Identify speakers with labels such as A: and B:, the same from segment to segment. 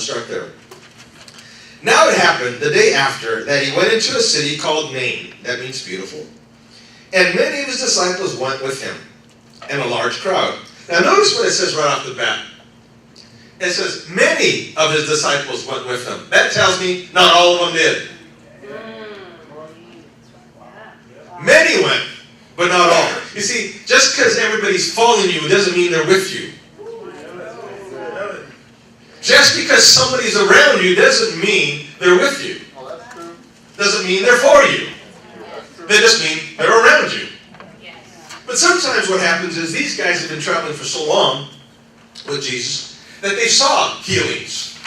A: start there. Now it happened the day after that he went into a city called Nain. That means beautiful. And many of his disciples went with him, and a large crowd. Now notice what it says right off the bat. It says many of his disciples went with him. That tells me not all of them did. Many went, but not all. You see, just because everybody's following you doesn't mean they're with you. Just because somebody's around you doesn't mean they're with you. Doesn't mean they're for you. They just mean they're around you. But sometimes what happens is these guys have been traveling for so long with Jesus that they saw healings.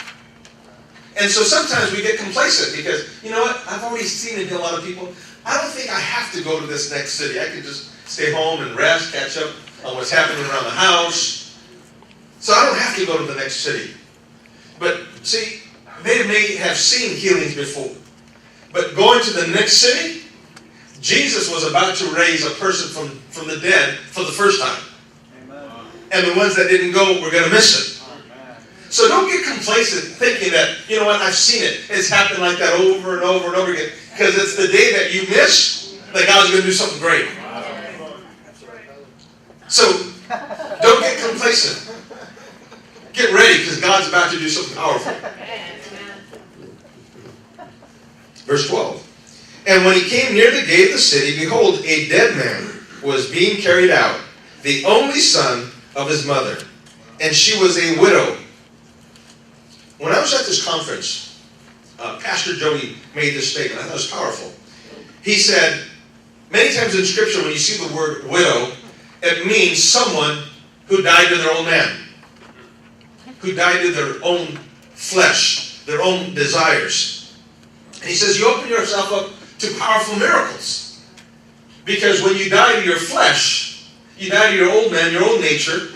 A: And so sometimes we get complacent because, you know what, I've already seen it in a lot of people. I don't think I have to go to this next city. I can just stay home and rest, catch up on what's happening around the house. So I don't have to go to the next city. But see, they may have seen healings before. But going to the next city, Jesus was about to raise a person from the dead for the first time. Amen. And the ones that didn't go were going to miss it. Amen. So don't get complacent thinking that, you know what, I've seen it. It's happened like that over and over and over again. Because it's the day that you miss that God's going to do something great. So don't get complacent. Get ready because God's about to do something powerful. Verse 12. And when he came near the gate of the city, behold, a dead man was being carried out, the only son of his mother. And she was a widow. When I was at this conference, Pastor Joey made this statement. I thought it was powerful. He said, many times in Scripture, when you see the word widow, it means someone who died to their own man, who died to their own flesh, their own desires. And he says, you open yourself up to powerful miracles. Because when you die to your flesh, you die to your old man, your old nature,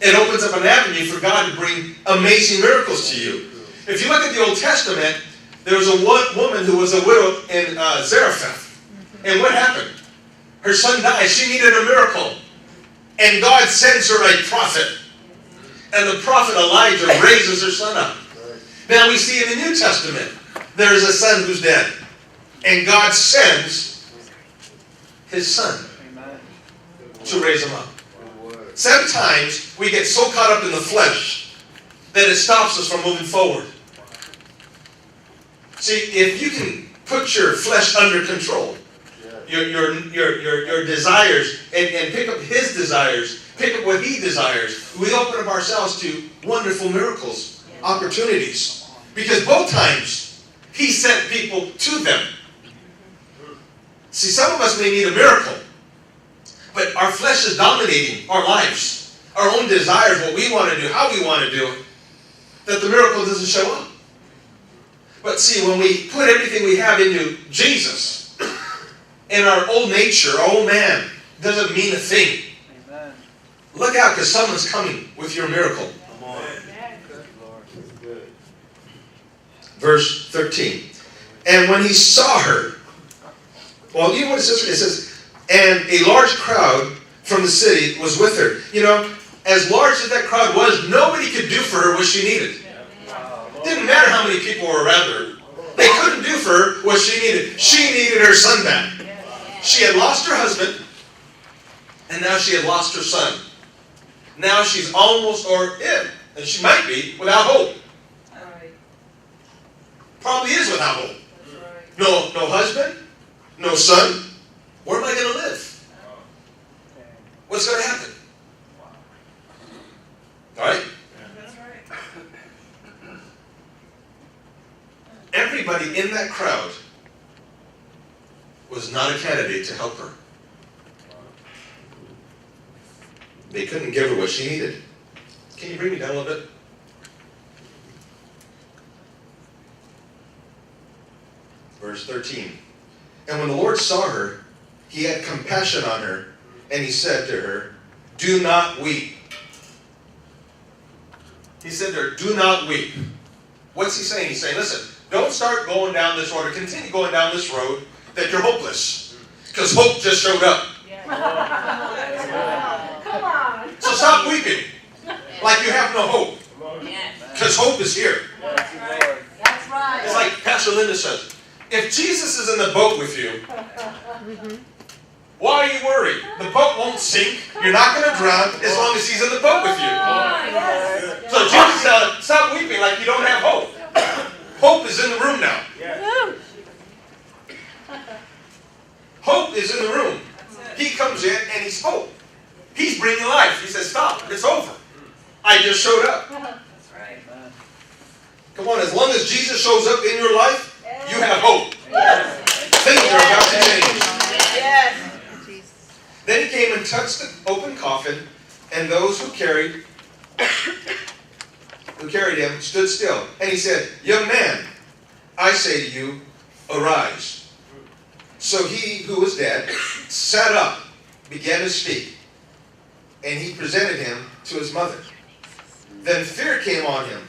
A: it opens up an avenue for God to bring amazing miracles to you. If you look at the Old Testament, there was a woman who was a widow in Zarephath. And what happened? Her son died. She needed a miracle. And God sends her a prophet. And the prophet Elijah raises her son up. Now we see in the New Testament, there is a son who's dead. And God sends his son to raise him up. Sometimes we get so caught up in the flesh that it stops us from moving forward. See, if you can put your flesh under control, your desires, and pick up his desires, pick up what he desires, we open up ourselves to wonderful miracles, opportunities. Because both times, he sent people to them. See, some of us may need a miracle, but our flesh is dominating our lives, our own desires, what we want to do, how we want to do it, that the miracle doesn't show up. But see, when we put everything we have into Jesus, and our old nature, our old man, doesn't mean a thing. Amen. Look out, because someone's coming with your miracle. Come on. Good. Verse 13. And when he saw her, well, you know what it says? It says, and a large crowd from the city was with her. You know, as large as that crowd was, nobody could do for her what she needed. Didn't matter how many people were around her. They couldn't do for her what she needed. She needed her son back. She had lost her husband, and now she had lost her son. Now she's almost, or if, and she might be, without hope. Probably is without hope. No husband, no son. Where am I going to live? What's going to happen? All right? Everybody in that crowd was not a candidate to help her. They couldn't give her what she needed. Can you bring me down a little bit? Verse 13. And when the Lord saw her, he had compassion on her, and he said to her, do not weep. He said to her, do not weep. What's he saying? He's saying, listen, don't start going down this road, or continue going down this road that you're hopeless. Because hope just showed up. Come on. So stop weeping like you have no hope. Because Because hope is here.
B: That's right. That's right.
A: It's like Pastor Linda says, if Jesus is in the boat with you, why are you worried? The boat won't sink. You're not going to drown as long as he's in the boat with you. So Jesus said, stop weeping like you don't have hope. Hope is in the room now. Hope is in the room. He comes in and he's hope. He's bringing life. He says, stop. It's over. I just showed up.
B: That's right.
A: Come on, as long as Jesus shows up in your life, you have hope.
B: Yes.
A: Things are about to change.
B: Yes.
A: Then he came and touched the open coffin, and those who carried him stood still. And he said, young man, I say to you, arise. So he who was dead sat up, began to speak, and he presented him to his mother. Then fear came on him,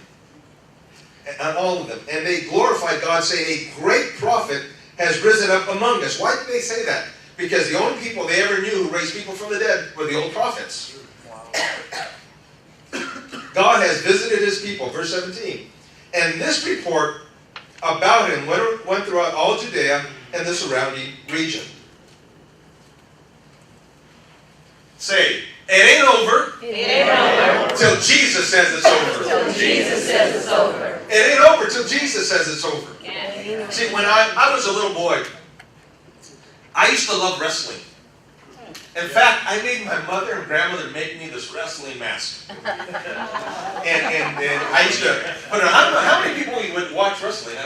A: on all of them, and they glorified God, saying, a great prophet has risen up among us. Why did they say that? Because the only people they ever knew who raised people from the dead were the old prophets. God has visited his people, verse 17. And this report about him went throughout all Judea and the surrounding region. Say, it ain't over.
B: It ain't over.
A: Till Jesus says it's over.
B: Till Jesus says it's over.
A: It ain't over till Jesus says it's over.
B: Yeah.
A: See, when I was a little boy, I used to love wrestling. In fact, I made my mother and grandmother make me this wrestling mask. And I used to put it on. I don't know how many people would watch wrestling.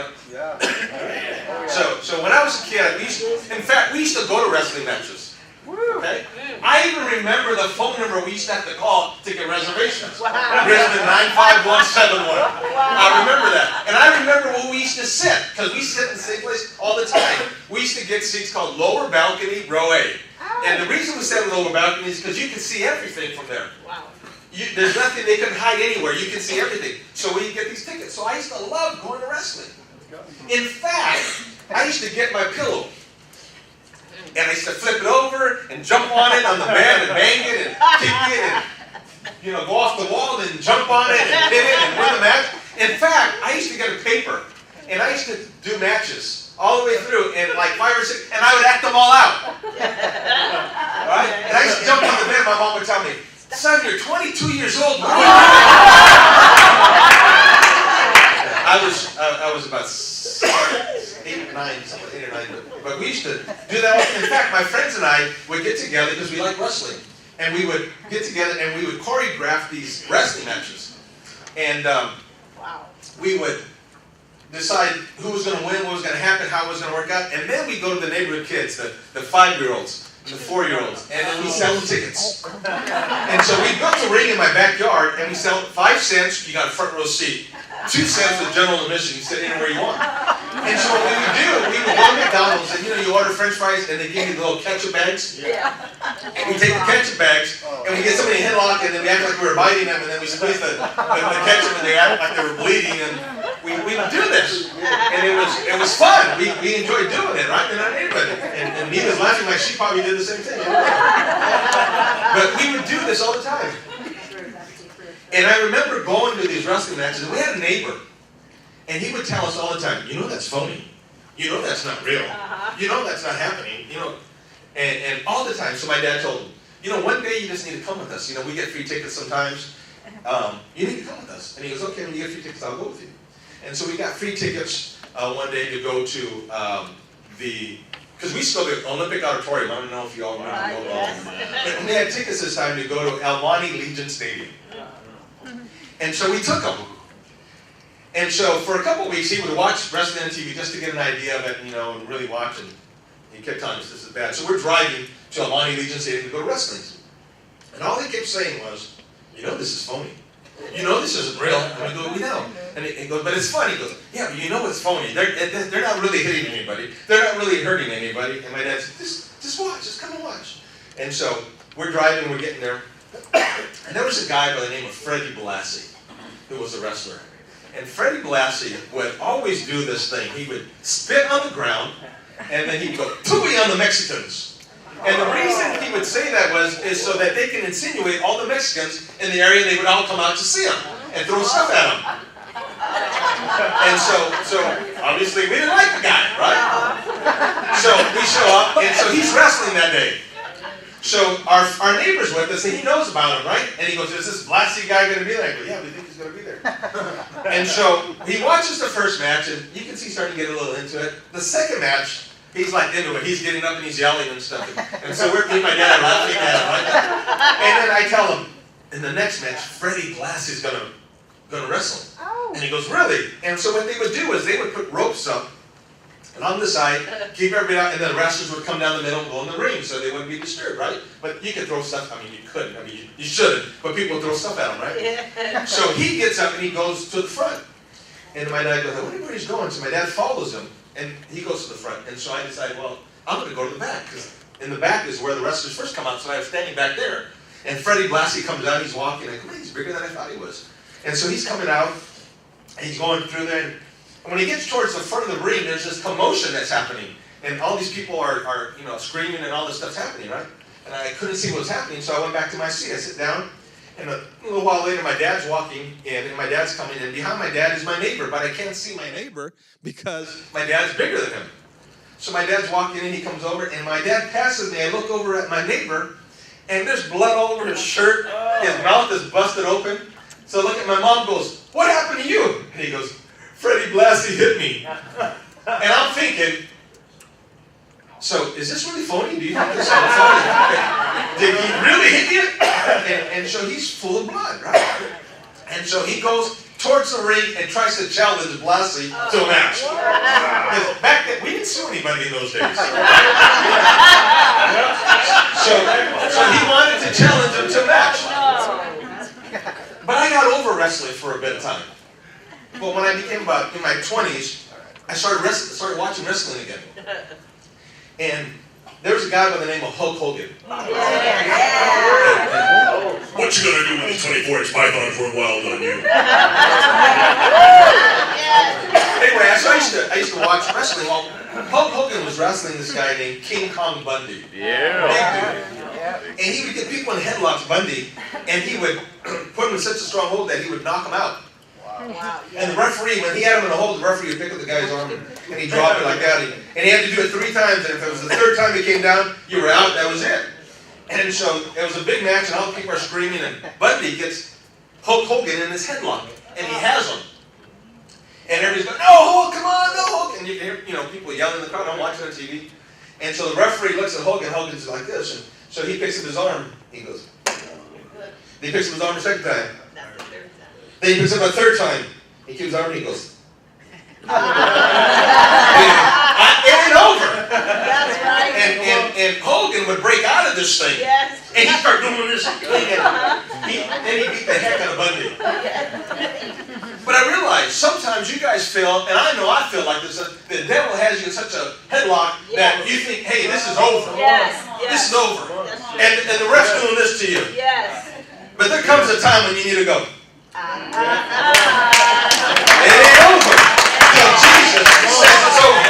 A: So when I was a kid, we used to go to wrestling matches. Okay? I even remember the phone number we used to have to call to get reservations. Brisbane 95171. I remember that. And I remember where we used to sit, because we sit in the same place all the time. We used to get seats called lower balcony, row A. And the reason we sat in the lower balcony is because you can see everything from there.
B: Wow.
A: There's nothing they can hide anywhere. You can see everything. So we get these tickets. So I used to love going to wrestling. In fact, I used to get my pillow. And I used to flip it over and jump on it on the bed and bang it and kick it and go off the wall and jump on it and hit it and win the match. In fact, I used to get a paper and I used to do matches all the way through and like 5 or 6, and I would act them all out. Right? And I used to jump on the bed. My mom would tell me, son, you're 22 years old. What are you doing? I was about 8 or 9, but we used to do that. In fact, my friends and I would get together because we like wrestling, and we would get together and we would choreograph these wrestling matches, and we would decide who was going to win, what was going to happen, how it was going to work out, and then we go to the neighborhood kids, the 5-year-olds, and the 4-year-olds, and then we sell them tickets. And so we built a ring in my backyard, and we sell 5 cents, you got a front row seat. 2 cents with general admission, you sit anywhere you want. And so what we would do, we would go to McDonald's, and you order French fries, and they give you the little ketchup bags. And we take the ketchup bags, and we get somebody in a headlock, and then we act like we were biting them, and then we squeeze the ketchup, and they act like they were bleeding, and we would do this. And it was fun. We enjoyed doing it, right? Not anybody. And Nina's laughing like she probably did the same thing. But we would do this all the time. And I remember going to these wrestling matches, and we had a neighbor, and he would tell us all the time, that's phony. That's not real. That's not happening. And all the time. So my dad told him, one day you just need to come with us. We get free tickets sometimes. You need to come with us. And he goes, okay, when you get free tickets, I'll go with you. And so we got free tickets one day to go to because we still go to Olympic Auditorium. I don't know if you all remember. But we had tickets this time to go to El Monte Legion Stadium. And so we took him. And so for a couple of weeks, he would watch wrestling on TV just to get an idea of it, and really watch. And he kept telling us this is bad. So we're driving to El Monte Legion Stadium to go to wrestling. And all he kept saying was, this is phony. This isn't real. And we go, we know. And he goes, but it's funny. He goes, yeah, but it's phony. They're not really hitting anybody. They're not really hurting anybody. And my dad said, just watch. Just come and watch. And so we're driving, we're getting there. And there was a guy by the name of Freddie Blassie, who was a wrestler. And Freddie Blassie would always do this thing. He would spit on the ground, and then he'd go, "Tooey on the Mexicans." And the reason he would say that is so that they can insinuate all the Mexicans in the area, and they would all come out to see him and throw stuff at him. And so obviously we didn't like the guy, right? So we show up, and so he's wrestling that day. So our neighbor's with us, and he knows about him, right? And he goes, is this Blassie guy going to be there? I go, yeah, we think he's going to be there. And so he watches the first match, and you can see he's starting to get a little into it. The second match, he's like into it. He's getting up and he's yelling and stuff. And so me and my dad are laughing at him, right? And then I tell him, in the next match, Freddie Blassie's going to wrestle. And he goes, really? And so what they would do is they would put ropes up along the side, keep everybody out, and then the wrestlers would come down the middle and go in the ring so they wouldn't be disturbed, right? But you could throw stuff, I mean, you couldn't, I mean, you shouldn't, but people would throw stuff at him, right? So he gets up and he goes to the front. And my dad goes, I wonder where he's going. So my dad follows him, and he goes to the front. And so I decide, well, I'm going to go to the back, because in the back is where the wrestlers first come out, so I was standing back there. And Freddie Blassie comes out, he's walking, I go, man, he's bigger than I thought he was. And so he's coming out, and he's going through there, and when he gets towards the front of the ring, there's this commotion that's happening. And all these people are screaming and all this stuff's happening, right? And I couldn't see what was happening, so I went back to my seat. I sit down, and a little while later, my dad's walking in, and my dad's coming in. Behind my dad is my neighbor, but I can't see my neighbor because my dad's bigger than him. So my dad's walking in, he comes over, and my dad passes me. I look over at my neighbor, and there's blood all over his shirt. His mouth is busted open. So I look at my mom, goes, what happened to you? And he goes, Freddie Blassie hit me. And I'm thinking, so is this really phony? Do you think this is phony? Did he really hit you? And so he's full of blood, right? And so he goes towards the ring and tries to challenge Blassie to a match. Because back then, we didn't sue anybody in those days. So he wanted to challenge him to a match. But I got over wrestling for a bit of time. But when I became about in my 20s, I started watching wrestling again. And there was a guy by the name of Hulk Hogan.
C: What you gonna do with the 24-inch python for a while done, you?
A: Anyway, so I used to watch wrestling. Well, Hulk Hogan was wrestling this guy named King Kong Bundy.
C: Yeah.
A: Big dude. And he would get people in headlocks, Bundy, and he would put him in such a strong hold that he would knock him out.
B: Wow.
A: And the referee, when he had him in a hold, the referee would pick up the guy's arm and he'd drop it like that. And he had to do it 3 times. And if it was the 3rd time he came down, you were out. That was it. And so it was a big match, and all the people are screaming. And Bundy gets Hulk Hogan in his headlock, and he has him. And everybody's going, no, Hulk, come on, no, Hulk. And you hear, people yelling in the crowd. I'm watching on TV. And so the referee looks at Hogan. Hogan's like this. And so he picks up his arm. He goes. He picks up his arm a 2nd time. Then he picks up a 3rd time. He keeps his arm and he goes. It ain't over.
B: That's right.
A: And Hogan would break out of this thing.
B: Yes.
A: And he'd start doing this thing. And he beat the heck out of Bundy. But I realize sometimes you guys feel, and I know I feel like this, the devil has you in such a headlock that you think, hey, this is over.
B: Yes.
A: This is over. And the ref's doing this to you.
B: Yes.
A: But there comes a time when you need to go. It ain't over till Jesus says it's over.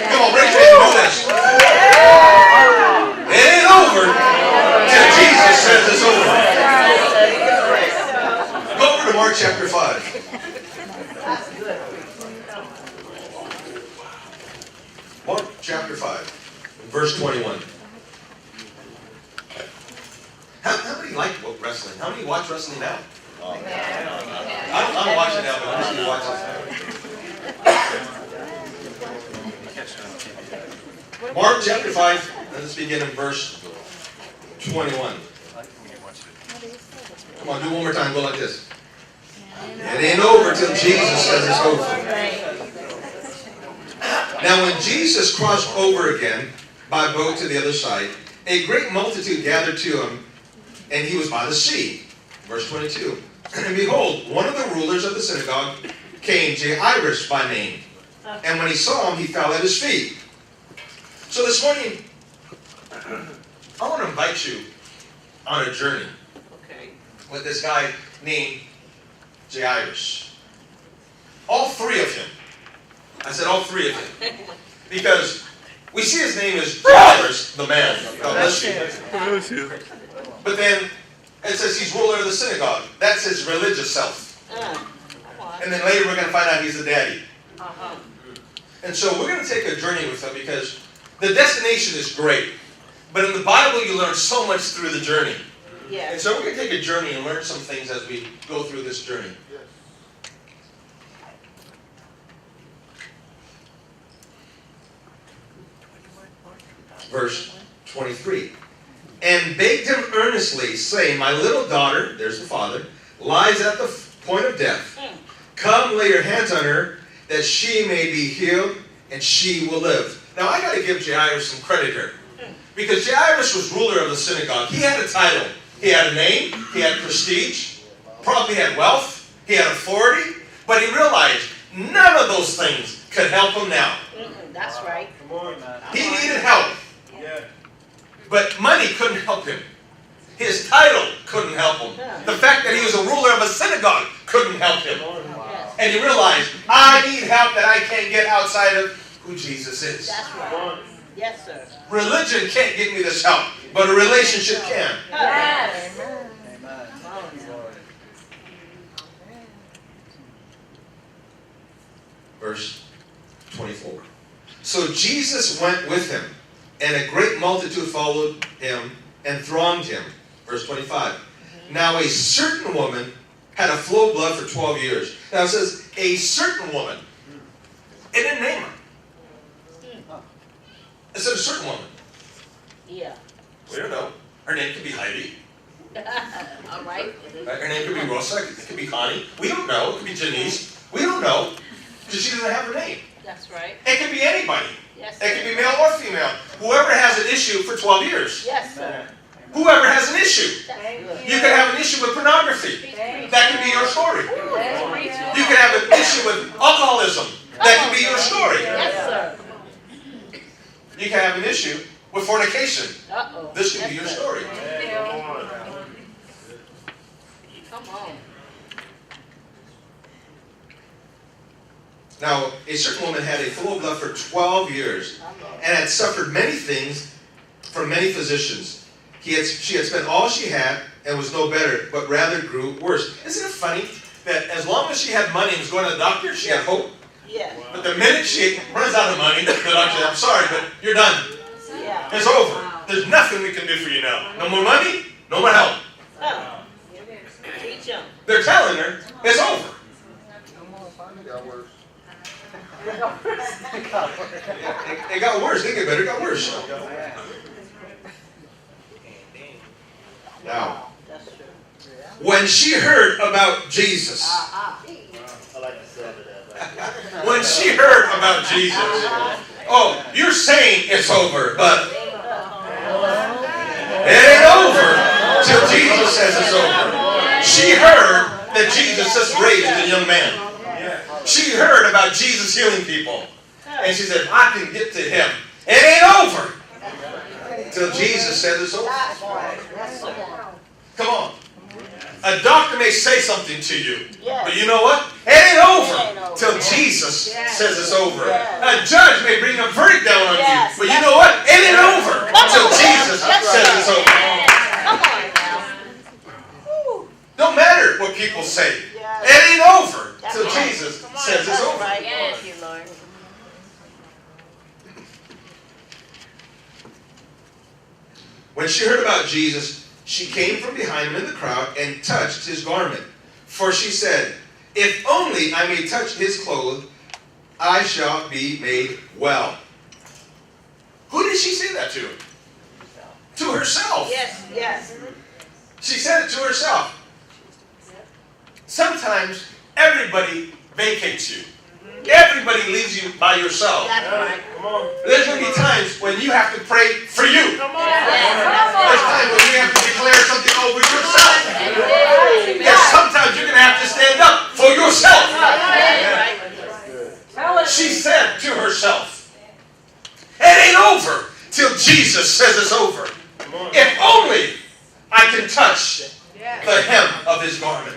A: Come on, raise your hand and do this. It ain't over till Jesus says it's over. Go over to Mark chapter 5. Mark chapter 5, verse 21. How many like wrestling? How many watch wrestling now? I'm watching now, but I'm just going to watch it. Mark chapter 5, let's begin in verse 21. Come on, do one more time, go like this. It ain't over till Jesus says it's over. Now when Jesus crossed over again by boat to the other side, a great multitude gathered to him, and he was by the sea. Verse 22. And behold, one of the rulers of the synagogue came, Jairus by name. And when he saw him, he fell at his feet. So this morning, I want to invite you on a journey with this guy named Jairus. All 3 of him. I said all 3 of him. Because we see his name as Jairus, the man. God bless you. But then it says he's ruler of the synagogue. That's his religious self. And And then later we're going to find out he's a daddy.
B: Uh-huh.
A: And so we're going to take a journey with him because the destination is great. But in the Bible, you learn so much through the journey. And
B: Yes.
A: so we're going to take a journey and learn some things as we go through this journey. Verse 23. And begged him earnestly, saying, My little daughter, there's the father, lies at the point of death. Come, lay your hands on her, that she may be healed, and she will live. Now, I got to give Jairus some credit here. Because Jairus was ruler of the synagogue. He had a title. He had a name. He had prestige. Probably had wealth. He had authority. But he realized none of those things could help him now.
B: That's right.
A: He needed help. But money couldn't help him. His title couldn't help him. The fact that he was a ruler of a synagogue couldn't help him.
B: Yes.
A: And he realized, I need help that I can't get outside of who Jesus is.
B: That's right. Yes, sir.
A: Religion can't give me this help, but a relationship can.
B: Yes.
A: Verse 24. So Jesus went with him, and a great multitude followed him and thronged him. Verse 25. Now a certain woman had a flow of blood for 12 years. Now it says, a certain woman. It didn't name her. It said a certain woman.
B: Yeah.
A: We don't know. Her name could be Heidi.
B: All right.
A: Her name could be Rosa. It could be Connie. We don't know. It could be Janice. We don't know. Because she doesn't have her name.
B: That's right.
A: It could be anybody.
B: Yes,
A: It could
B: sir.
A: be male or female. Whoever has an issue for 12 years.
B: Yes, sir.
A: Whoever has an issue.
B: That's good.
A: You could have an issue with pornography. That could be your story. You could have an issue with alcoholism. That could be your story.
B: Yes, sir.
A: You can have an issue with fornication.
B: Uh-oh.
A: This could be
B: Yes,
A: your
B: sir.
A: story.
B: Come on.
A: Now, a certain woman had a flow of blood for 12 years and had suffered many things from many physicians. She had spent all she had and was no better, but rather grew worse. Isn't it funny that as long as she had money and was going to the doctor, she had hope?
B: Yes.
A: But the minute she runs out of money, the doctor says, I'm sorry, but you're done.
B: Yeah.
A: It's over. There's nothing we can do for you now. No more money, no more help.
B: Oh. Teach them.
A: They're telling her, it's over. It got worse. They get better. It got worse. Now,
B: That's true.
A: when she heard about Jesus, when she heard about Jesus, oh, you're saying it's over, but it ain't over till Jesus says it's over. She heard that Jesus just raised a young man. She heard about Jesus healing people. And she said, I can get to him. It ain't over till Jesus says it's over.
B: Yes, sir.
A: Come on. A doctor may say something to you,
B: Yes.
A: but you know what? It ain't over
B: It ain't over.
A: till Jesus says it's over.
B: Yes.
A: A judge may bring a verdict down on
B: Yes.
A: you, but you know what? It ain't over till Jesus says it's over.
B: Come on now. Woo.
A: Don't matter what people say.
B: Yes.
A: It ain't over
B: That's
A: till
B: right.
A: Jesus says it's
B: That's
A: over.
B: right. Thank you, Lord.
A: When she heard about Jesus, she came from behind him in the crowd and touched his garment. For she said, if only I may touch his clothes, I shall be made well. Who did she say that to? To herself.
B: Yes, yes.
A: She said it to herself. Sometimes everybody vacates you. Everybody leaves you by yourself.
B: That's right.
A: There's going to be times when you have to pray for you.
B: Yes.
A: There's times when you have to declare something over yourself. There's sometimes you're going to have to stand up for yourself. She said to herself, it ain't over till Jesus says it's over. If only I can touch the hem of his garment.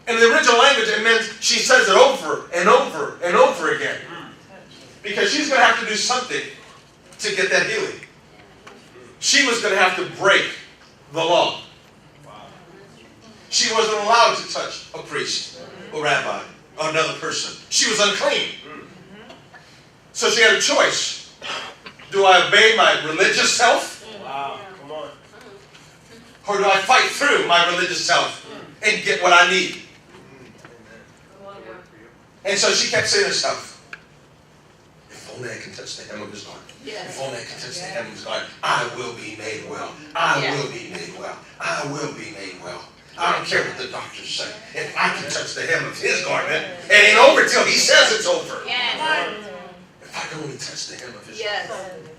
A: In the original language, it meant she says it over and over and over again. Because she's going to have to do something to get that healing. She was going to have to break the law. She wasn't allowed to touch a priest or rabbi. another person. She was unclean. So she had a choice. Do I obey my religious self?
D: Wow, come on.
A: Or do I fight through my religious self and get what I need? And so she kept saying to herself, if only I can touch the hem of his garment. If only I can touch the hem of his garment, I will be made well. I will be made well. I will be made well. I don't care what the doctors say. If I can touch the hem of his garment, it ain't over till he says it's over. If I can only touch the hem of his garment.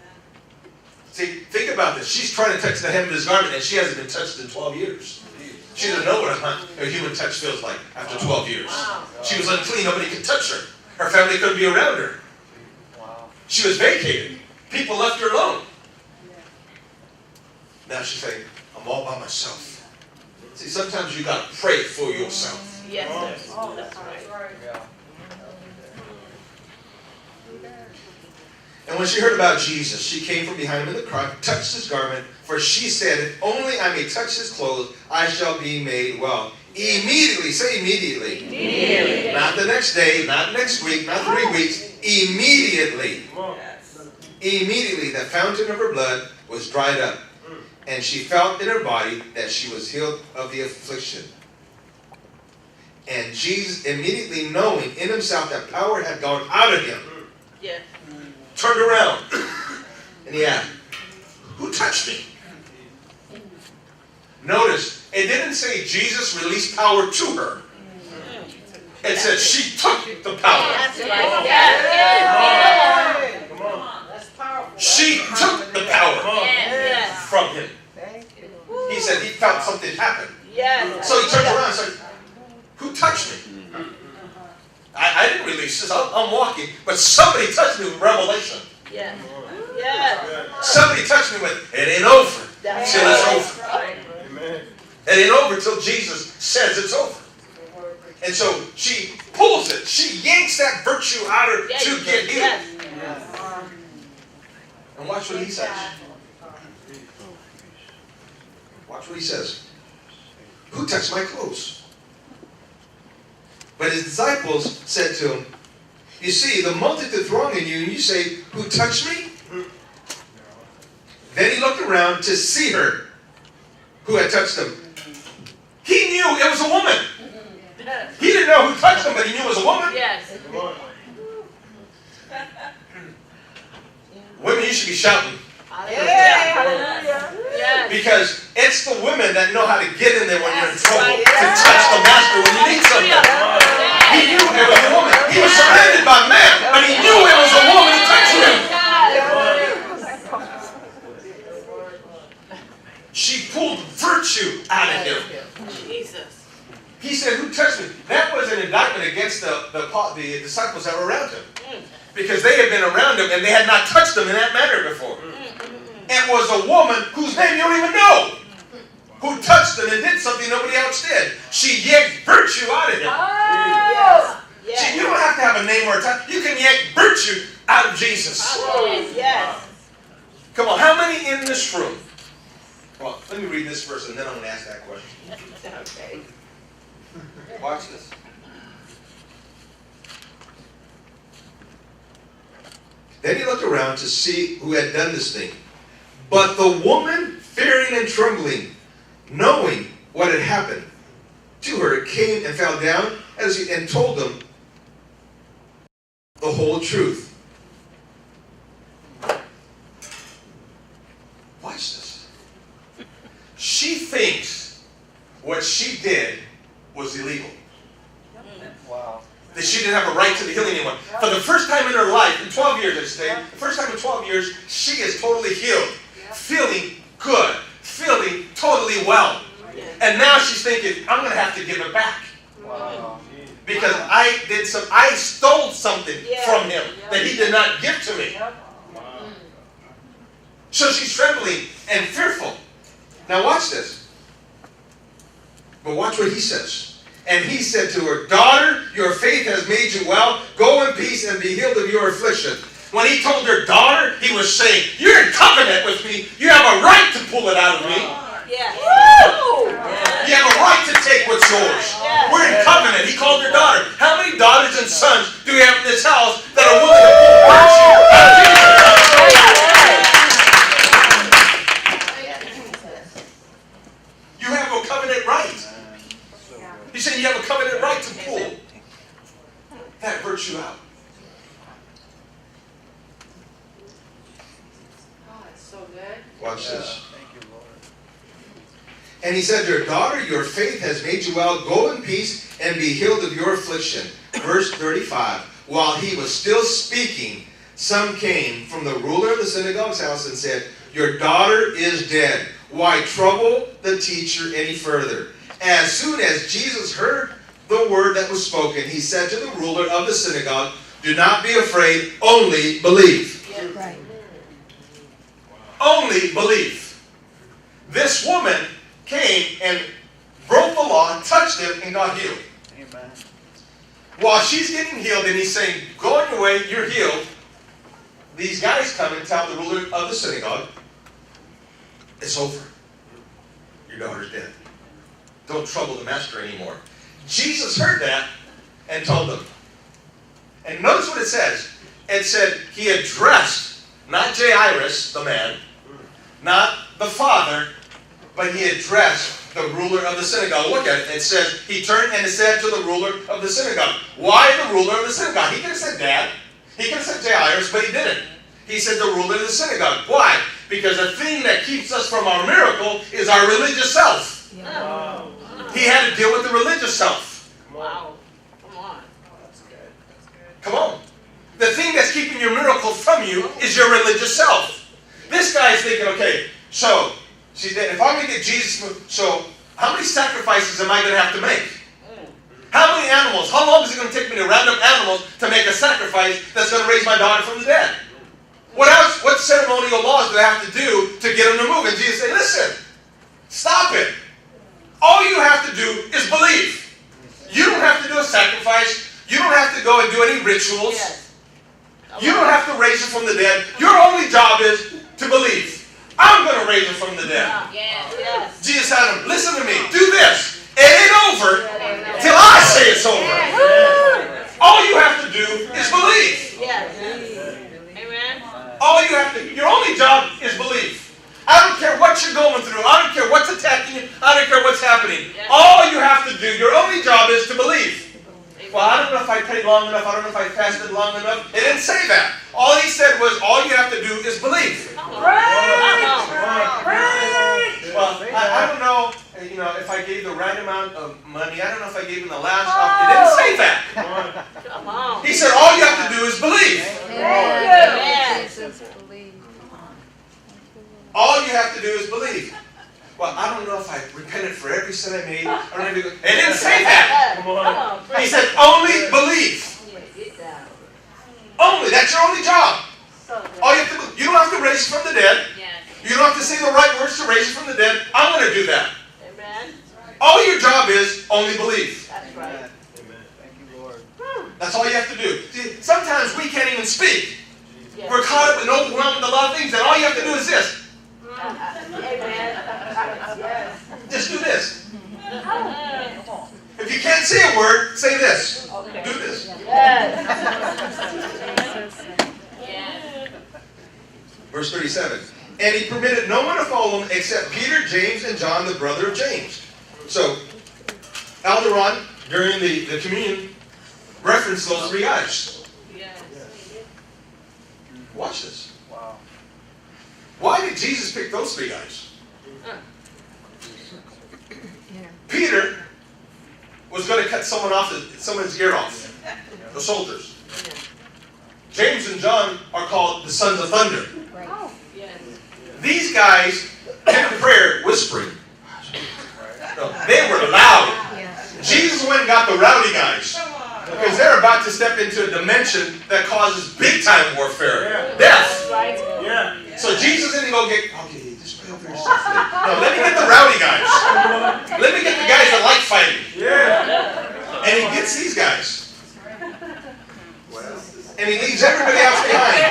A: See, think about this. She's trying to touch the hem of his garment, and she hasn't been touched in 12 years. She doesn't know what a human touch feels like after 12 years. She was unclean. Nobody could touch her. Her family couldn't be around her. She was vacated. People left her alone. Now she's saying, I'm all by myself. See, sometimes you got to pray for yourself.
B: Yes, sir. That's right.
A: And when she heard about Jesus, she came from behind him in the crowd, touched his garment, for she said, if only I may touch his clothes, I shall be made well. Immediately, say immediately.
B: Immediately.
A: Not the next day, not next week, not 3 weeks. Immediately. Immediately the fountain of her blood was dried up, and she felt in her body that she was healed of the affliction. And Jesus, immediately knowing in himself that power had gone out of him, turned around, and he asked, who touched me? Notice, it didn't say Jesus released power to her. It said she took the power.
B: That's right.
D: Come on. That's powerful.
A: She took the power
B: Yes.
A: from him. He said he felt something happen.
B: Yes.
A: So he turned around and said, who touched me? I didn't release this. I'm walking. But somebody touched me with revelation.
B: Yes. Yes.
A: Somebody touched me with, it ain't over till it's over.
B: Right.
D: Amen.
A: It ain't over till Jesus says it's over. And so she pulls it. She yanks that virtue out of her to get healed. And watch what he says. Watch what he says. Who touched my clothes? But his disciples said to him, you see the multitude thronging you, and you say, who touched me? Then he looked around to see her who had touched him. He knew it was a woman. He didn't know who touched him, but he knew it was a woman.
B: Yes.
A: Women, you should be shouting.
B: Yes.
A: Because it's the women that know how to get in there when you're in trouble, to touch the master when you need something. He knew it was a woman. He was surrounded by men, but he knew it was a woman who touched him. She pulled virtue out of him.
B: Jesus.
A: He said, who touched me? That was an indictment against the disciples that were around him. Because they had been around him and they had not touched him in that manner before. It was a woman whose name you don't even know who touched him and did something nobody else did. She yanked virtue out of him.
B: Yes.
A: See, you don't have to have a name or a title. You can yank virtue out of Jesus.
B: Yes.
A: Come on, how many in this room? Well, let me read this first and then I'm going to ask that question.
B: Okay.
A: Watch this. Then he looked around to see who had done this thing. But the woman, fearing and trembling, knowing what had happened to her, came and fell down and told them the whole truth. Watch this. She thinks what she did was illegal.
D: Wow.
A: That she didn't have a right to the healing anymore. For the first time in her life, in 12 years, I say, the first time in 12 years, she is totally healed. Feeling good. Feeling totally well. And now she's thinking, I'm going to have to give it back.
D: Wow.
A: Because I stole something from him that he did not give to me. So she's trembling and fearful. Now watch this. But watch what he says. And he said to her, daughter, your faith has made you well. Go in peace and be healed of your affliction. When he told her daughter, he was saying, you're in covenant with me. You have a right to pull it out of me.
B: Yes.
A: You have a right to take what's yours. We're in covenant. He called her daughter. How many daughters Watch this.
D: Thank you, Lord.
A: And he said to her, daughter, your faith has made you well. Go in peace and be healed of your affliction. Verse 35. While he was still speaking, some came from the ruler of the synagogue's house and said, your daughter is dead. Why trouble the teacher any further? As soon as Jesus heard the word that was spoken, he said to the ruler of the synagogue, do not be afraid, only believe.
E: Right.
A: Only believe. This woman came and broke the law, touched him, and got healed.
D: Amen.
A: While she's getting healed and he's saying, go on your way, you're healed, these guys come and tell the ruler of the synagogue, it's over. Your daughter's dead. Don't trouble the master anymore. Jesus heard that and told them. And notice what it says. It said he addressed not Jairus, the man, not the father, but he addressed the ruler of the synagogue. Look at it. It says he turned and said to the ruler of the synagogue. Why the ruler of the synagogue? He could have said dad. He could have said Jairus, but he didn't. He said the ruler of the synagogue. Why? Because the thing that keeps us from our miracle is our religious self.
D: Wow.
A: He had to deal with the religious self.
B: Wow. Come on.
D: That's good. That's good.
A: Come on. The thing that's keeping your miracle from you is your religious self. This guy's thinking, okay, so she's dead. If I'm going to get Jesus, so how many sacrifices am I going to have to make? How many animals? How long is it going to take me to round up animals to make a sacrifice that's going to raise my daughter from the dead? What else? What ceremonial laws do I have to do to get him to move? And Jesus said, listen, stop it. All you have to do is believe. You don't have to do a sacrifice. You don't have to go and do any rituals.
B: Yes.
A: You don't have to raise her from the dead. Your only job is to believe. I'm going to raise her from the dead.
B: Yes. Yes.
A: Jesus had him, listen to me. Do this. It ain't over till I say it's over. All you have to do is believe.
B: Yes. Amen.
A: All you have to, your only job is believe. I don't care what you're going through. I don't care what's attacking you. I don't care what's happening. All you have to do, your only job is to believe. Well, I don't know if I prayed long enough. I don't know if I fasted long enough. It didn't say that. All he said was, all you have to do is believe. Well, I don't know, if I gave the right amount of money. I don't know if I gave him the last offering. It didn't say that.
B: Come on.
A: He said, all you have to do is believe.
B: Yes.
E: Jesus, believe.
A: All you have to do is believe. Well, I don't know if I repented for every sin I made. I don't know if it didn't say that.
B: Come on.
A: He said, only believe.
B: Get down.
A: Only. That's your only job.
B: So good.
A: All you have to do. You don't have to raise from the dead.
B: Yes.
A: You don't have to say the right words to raise from the dead. I'm going to do that.
B: Amen.
A: All your job is only believe.
B: That's right.
D: Amen. Thank you, Lord.
A: That's all you have to do. See, sometimes we can't even speak.
B: Yes.
A: We're caught up and overwhelmed with a lot of things, and all you have to do is this.
B: Amen. Yes.
A: Just do this. If you can't say a word, say this.
B: Okay.
A: Do this.
B: Yes.
A: Verse 37. And he permitted no one to follow him except Peter, James, and John, the brother of James. So, Elder Ron, during the communion, referenced those three guys.
B: Yes.
A: Watch this.
D: Wow.
A: Why did Jesus pick those three guys? Peter was going to cut someone's ear off. The soldiers. James and John are called the sons of thunder.
E: Right.
B: Yes.
A: These guys did prayer whispering. No, they were loud.
E: Yeah.
A: Jesus went and got the rowdy guys. Because they're about to step into a dimension that causes big time warfare. Death.
B: Right.
D: Yeah.
A: So Jesus didn't go get, okay, just pray over yourself. No, let me get the rowdy guys. Let me get the guys that like fighting.
D: Yeah.
A: And he gets these guys. And he leaves everybody else behind.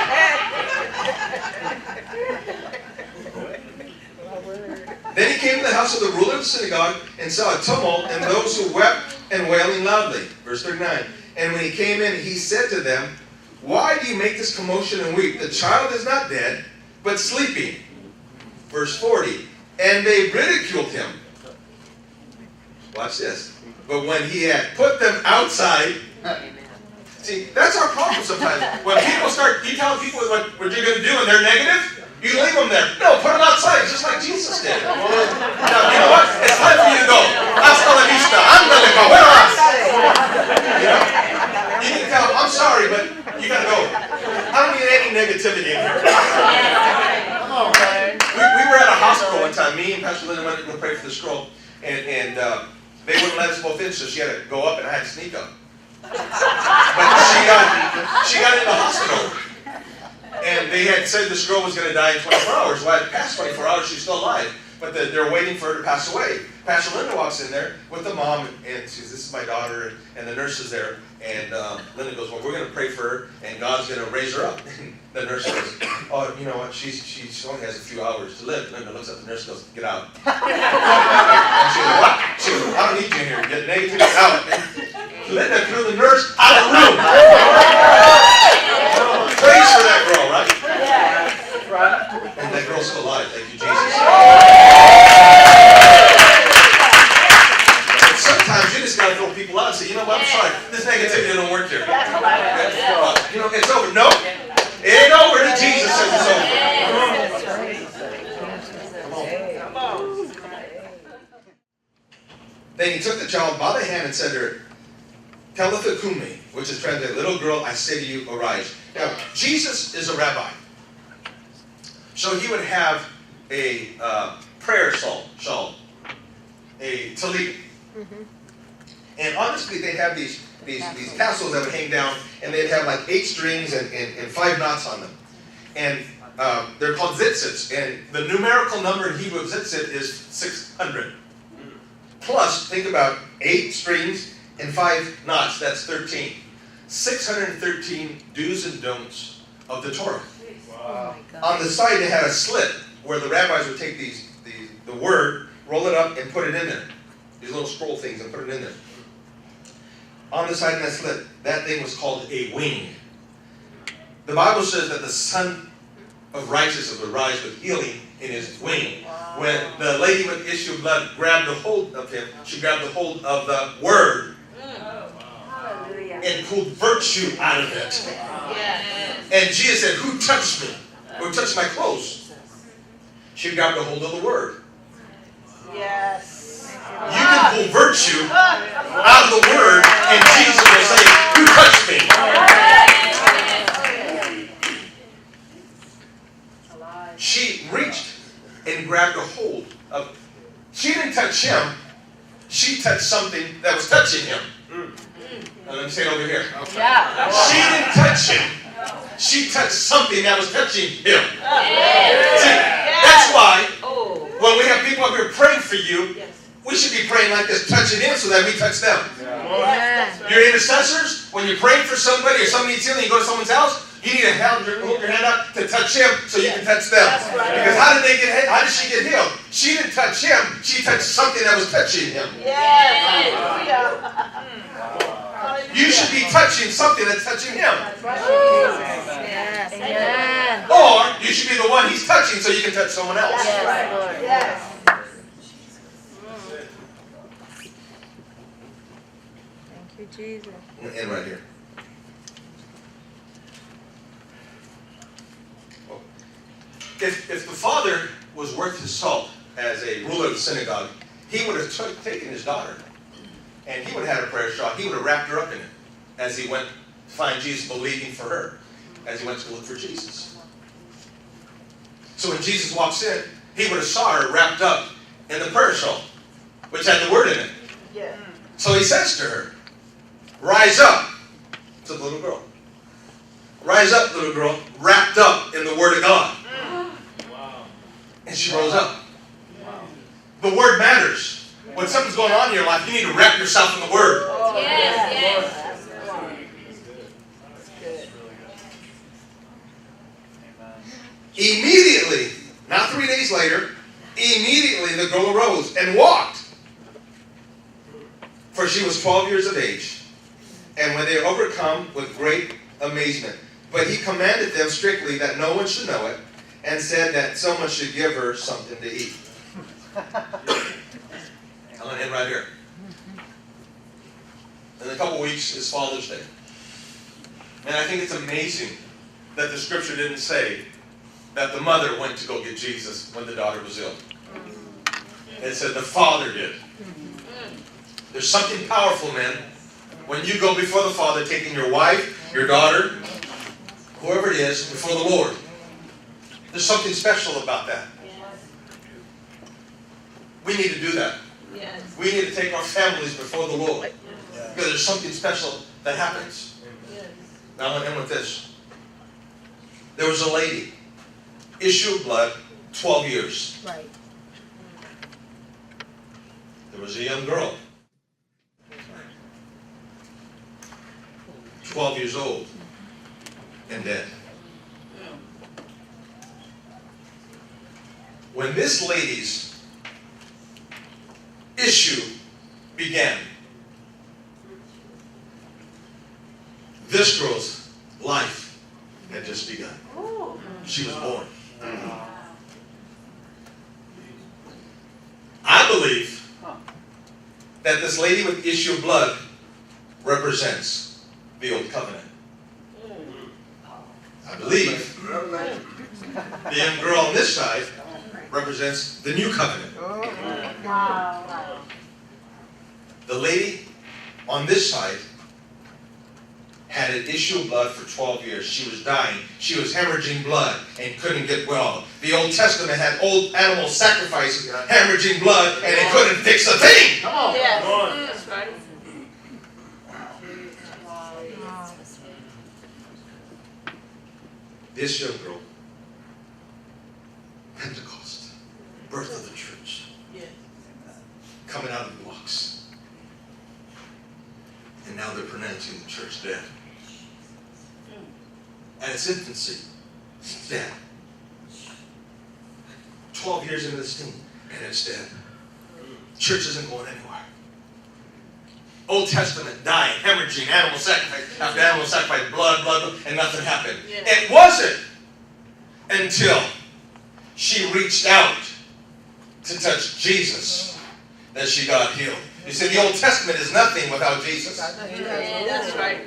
A: Then he came to the house of the ruler of the synagogue and saw a tumult and those who wept and wailing loudly. Verse 39. And when he came in, he said to them, why do you make this commotion and weep? The child is not dead, but sleeping. Verse 40. And they ridiculed him. Watch this. But when he had put them outside, see, that's our problem sometimes. When people start, you tell people what you're going to do and they're negative, you leave them there. No, put them outside. like Jesus did. Now, you know what? It's time for you to go. Hasta la vista. Ándale, cahueras. You know? You need to tell them, I'm sorry, but you got to go. I don't need any negativity in here. We were at a hospital one time. Me and Pastor Linda went to go pray for this girl, and they wouldn't let us both in, so she had to go up, and I had to sneak up. But she got in the hospital, and they had said this girl was going to die in 24 hours. Well, at past 24 hours, she's still alive, but they're waiting for her to pass away. Pastor Linda walks in there with the mom, and she says, "This is my daughter," and the nurse is there. And Linda goes, "Well, we're going to pray for her, and God's going to raise her up." The nurse goes, "Oh, you know what? She only has a few hours to live." Linda looks at the nurse and goes, "Get out." And she goes, "What?" She goes, "I don't need you in here. Get negative out." And Linda threw the nurse out of the room. Praise for that girl, right? And that girl's still alive. Thank you, Jesus. But sometimes you just got to throw people out and say, "You know what? I'm sorry. This negativity don't work here. You know, it's over." No, it ain't over till Jesus says it's over.
B: Come on.
A: Then he took the child by the hand and said to her, "Talitha kumi," which is translated, "Little girl, I say to you, arise." Now, Jesus is a rabbi. So he would have a prayer shawl, a talit. And honestly, they'd have these tassels that would hang down, and they'd have like 8 strings and 5 knots on them. And they're called tzitzits, and the numerical number in Hebrew of tzitzit is 600. Plus, think about 8 strings and 5 knots, that's 13. 613 do's and don'ts of the Torah.
D: Wow.
A: On the side, they had a slit where the rabbis would take the word, roll it up, and put it in there. These little scroll things, and put it in there. On the side of that slit, that thing was called a wing. The Bible says that the Son of Righteousness would rise with healing in his wing. When the lady with issue of blood grabbed a hold of him, she grabbed a hold of the word and pulled virtue out of it. And Jesus said, "Who touched me? Who touched my clothes?" She grabbed a hold of the word.
B: Yes.
A: You can pull virtue out of the word, and Jesus will say, "Who touched me?" She reached and grabbed a hold of. She didn't touch him. She touched something that was touching him. Now let me say it over here.
B: Yeah.
A: She didn't touch him. She touched something that was touching him. See, that's why when we have people up here praying for you, we should be praying like this, touching him so that we touch them. Your intercessors, when you're praying for somebody or somebody needs healing, you go to someone's house, you need to hold your hand up to touch him so you can touch them. Because how did she get healed? She didn't touch him. She touched something that was touching him. You should be touching something that's touching him.
B: Amen.
A: Or you should be the one he's touching so you can touch someone else.
B: Yes.
E: Thank you, Jesus.
A: I'm going to end right here. If the father was worth his salt as a ruler of the synagogue, he would have taken his daughter and he would have had a prayer shawl. He would have wrapped her up in it as he went to find Jesus, believing for her, as he went to look for Jesus. So when Jesus walks in, he would have saw her wrapped up in the prayer shawl, which had the word in it.
B: Yeah.
A: So he says to her, "Rise up," to the little girl. "Rise up, little girl," wrapped up in the word of God. And she rose up. The word matters. When something's going on in your life, you need to wrap yourself in the word.
B: Yes.
A: Immediately, not 3 days later, immediately the girl arose and walked. For she was 12 years of age. And when they were overcome with great amazement. But he commanded them strictly that no one should know it, and said that someone should give her something to eat. I'm going to end right here. In a couple weeks is Father's Day. And I think it's amazing that the scripture didn't say that the mother went to go get Jesus when the daughter was ill. It said the father did. There's something powerful, man, when you go before the Father, taking your wife, your daughter, whoever it is, before the Lord. There's something special about that. We need to do that. We need to take our families before the Lord. Because there's something special that happens. Now I'm going to end with this. There was a lady, issue of blood, 12 years.
E: Right.
A: There was a young girl, 12 years old, and dead. When this lady's issue began, this girl's life had just begun. She was born. I believe that this lady with issue of blood represents the old covenant. I believe the young girl on this side represents the new covenant. The lady on this side had an issue of blood for 12 years. She was dying. She was hemorrhaging blood and couldn't get well. The Old Testament had old animal sacrifices, hemorrhaging blood, and they couldn't fix a thing.
C: Come on.
B: That's right.
A: This young girl, Pentecost, birth of the church, coming out of the blocks. And now they're pronouncing the church dead. At its infancy, it's dead. 12 years into this thing, and it's dead. Church isn't going anywhere. Old Testament, dying, hemorrhaging, animal sacrifice, after animal sacrifice, blood, and nothing happened. It wasn't until she reached out to touch Jesus that she got healed. You see, the Old Testament is nothing without Jesus.
B: That's right.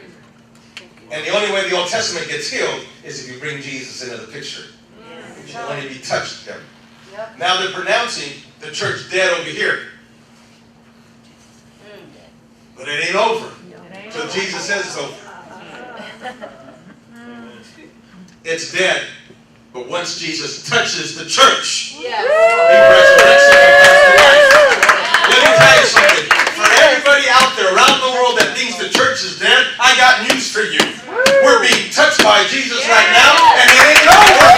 A: And the only way the Old Testament gets healed is if you bring Jesus into the picture. You can only be touched him. Now they're pronouncing the church dead over here. But it ain't over. So Jesus says it's over. It's dead. But once Jesus touches the church, he resurrects it and comes to life. Let me tell you something. For everybody out there around the world that thinks the church is dead, I got news for you. We're being touched by Jesus right now, and it ain't over.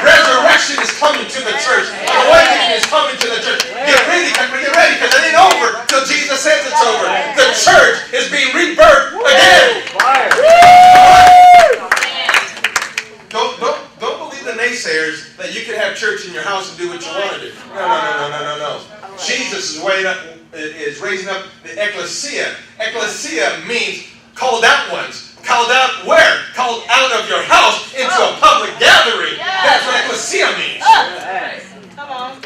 A: Resurrection is coming to the church. Awakening is coming to the church. Get ready, because it ain't over till Jesus says it's over. The church is being rebirthed again. Don't believe the naysayers that you can have church in your house and do what you want to do. No. Jesus is raising up the ecclesia. Ecclesia means called out ones. Called out where? Called out of your house into a public gathering. That's what ecclesia means.
B: Come on.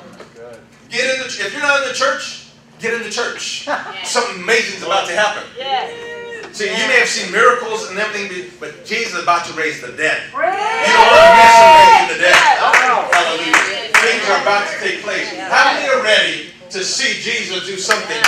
A: If you're not in the church, get in the church. Something amazing is about to happen. See, you may have seen miracles and everything, but Jesus is about to raise the dead. You don't want to miss him raising the dead. Hallelujah. Things are about to take place. How many are ready to see Jesus do something